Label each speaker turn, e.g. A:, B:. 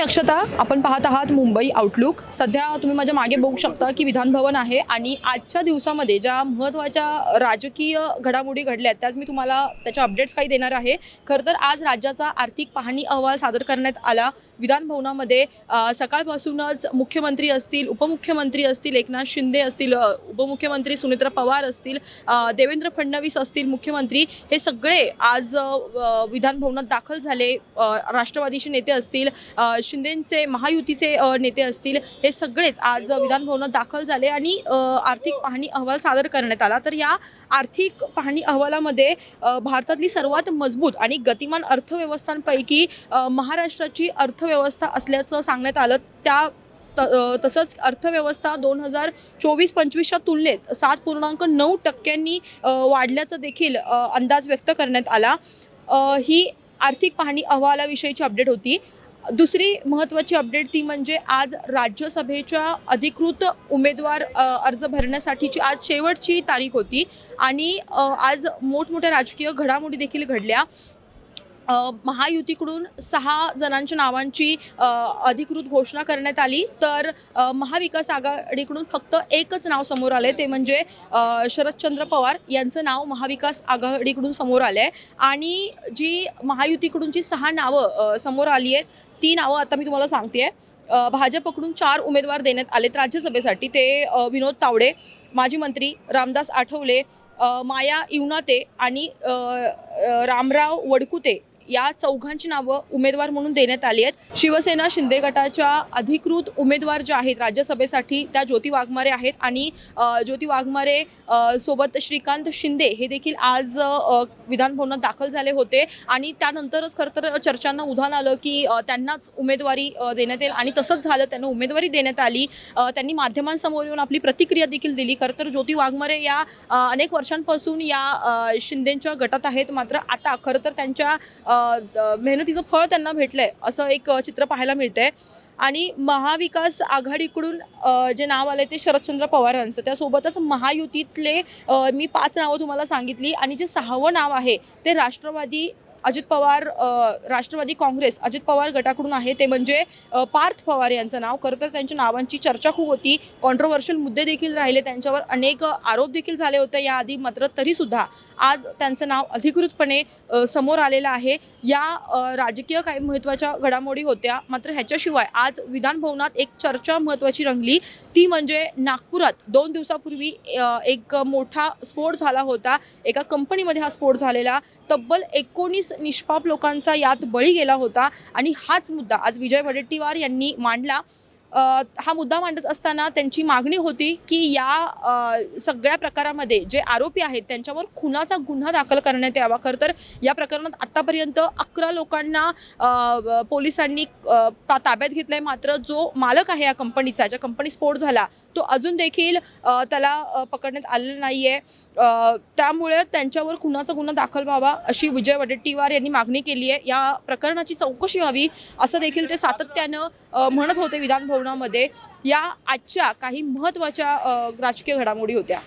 A: मी अक्षता. आपण पाहत आहात मुंबई आउटलुक. सध्या तुम्ही माझ्या मागे बघू शकता की विधान भवन आहे आणि आजच्या दिवसामध्ये ज्या महत्त्वाच्या राजकीय घडामोडी घडल्या त्याच मी तुम्हाला त्याच्या अपडेट्स काही देणार आहे. खरं तर आज राज्याचा आर्थिक पाहणी अहवाल सादर करण्यात आला विधान भवनामध्ये. सकाळपासूनच मुख्यमंत्री असतील, उपमुख्यमंत्री असतील, एकनाथ शिंदे असतील, उपमुख्यमंत्री सुनेत्रा पवार असतील, देवेंद्र फडणवीस असतील मुख्यमंत्री, हे सगळे आज विधान भवनात दाखल झाले. राष्ट्रवादीचे नेते असतील, शिंदेंचे महायुतीचे नेते असतील, हे सगळेच आज विधान भवनात दाखल झाले आणि आर्थिक पाहणी अहवाल सादर करण्यात आला. तर या आर्थिक पाहणी अहवालामध्ये भारतातली सर्वात मजबूत आणि गतिमान अर्थव्यवस्थांपैकी महाराष्ट्राची अर्थव्यवस्था असल्याचं सांगण्यात आलं. तसंच अर्थव्यवस्था 2024-25च्या तुलनेत 7.9% वाढल्याचं देखील अंदाज व्यक्त करण्यात आला. ही आर्थिक पाहणी अहवालाविषयीची अपडेट होती. दुसरी महत्त्वाची अपडेट ती म्हणजे आज राज्यसभेच्या अधिकृत उमेदवार अर्ज भरण्यासाठीची आज शेवटची तारीख होती आणि आज मोठमोठ्या राजकीय घडामोडी देखील घडल्या. महायुतीकडून 6 जणांच्या नावांची अधिकृत घोषणा करण्यात आली, तर महाविकास आघाडीकडून फक्त एकच नाव समोर आले, ते म्हणजे शरदचंद्र पवार यांचं नाव महाविकास आघाडीकडून समोर आलं आहे. आणि जी महायुतीकडून जी 6 नावं समोर आली आहेत ती नावं आता मी तुम्हाला सांगते आहे. भाजपकडून 4 उमेदवार देण्यात आलेत राज्यसभेसाठी. ते विनोद तावडे, माजी मंत्री रामदास आठवले, माया इवनाते आणि रामराव वडकुते या 4घांची नावं उमेदवार म्हणून देण्यात आली आहेत. शिवसेना शिंदे गटाच्या अधिकृत उमेदवार ज्या आहेत राज्यसभेसाठी त्या ज्योती वाघमारे आहेत आणि ज्योती वाघमारे सोबत श्रीकांत शिंदे हे देखील आज विधान भवनात दाखल झाले होते आणि त्यानंतरच खरं तर चर्चांना उधाण आलं की त्यांनाच उमेदवारी देण्यात येईल आणि तसंच झालं. त्यांना उमेदवारी देण्यात आली. त्यांनी माध्यमांसमोर येऊन आपली प्रतिक्रिया देखील दिली. खरं तर ज्योती वाघमारे या अनेक वर्षांपासून या शिंदेंच्या गटात आहेत, मात्र आता खरं तर त्यांच्या मेहनतीचं फळ त्यांना भेटलंय असं एक चित्र पाहायला मिळतंय. आणि महाविकास आघाडीकडून जे नाव आले ते शरदचंद्र पवार यांचं, त्यासोबतच महायुतीतले मी 5 नावं तुम्हाला सांगितली आणि जे 6वं नाव आहे ते राष्ट्रवादी अजित पवार राष्ट्रवादी काँग्रेस अजित पवार गटाकडून आहे, ते म्हणजे पार्थ पवार यांचं नाव. खरं तर त्यांच्या नावांची चर्चा खूप होती, कॉन्ट्रोवर्शियल मुद्दे देखील राहिले, त्यांच्यावर अनेक आरोप देखील झाले होते याआधी, मात्र तरीसुद्धा आज त्यांचं नाव अधिकृतपणे समोर आलेलं आहे. या राजकीय काही महत्त्वाच्या घडामोडी होत्या, मात्र ह्याच्याशिवाय आज विधान भवनात एक चर्चा महत्त्वाची रंगली, ती म्हणजे नागपुरात 2 दिवसापूर्वी एक मोठा स्फोट झाला होता. एका कंपनीमध्ये हा स्फोट झालेला, तब्बल 19 निष्पाप लोकांचा यात बळी गेला होता आणि हाच मुद्दा आज विजय वडेट्टीवार यांनी मांडला. हा मुद्दा मांडत असताना त्यांची मागणी होती की या सगळ्या प्रकारामध्ये जे आरोपी आहेत त्यांच्यावर खुनाचा गुन्हा दाखल करण्यात यावा. खरं तर या प्रकरणात आत्तापर्यंत 11 लोकांना पोलिसांनी ताब्यात घेतलं आहे, मात्र जो मालक आहे या कंपनीचा, ज्या कंपनी स्फोट झाला, तो अजून देखील त्याला पकडण्यात आलेलं नाही आहे. त्यामुळे त्यांच्यावर खुनाचा गुन्हा दाखल व्हावा अशी विजय वडेट्टीवार यांनी मागणी केली आहे. या प्रकरणाची चौकशी व्हावी असं देखील ते सातत्यानं म्हणत होते विधान भवनामध्ये. या आजच्या काही महत्त्वाच्या राजकीय घडामोडी होत्या.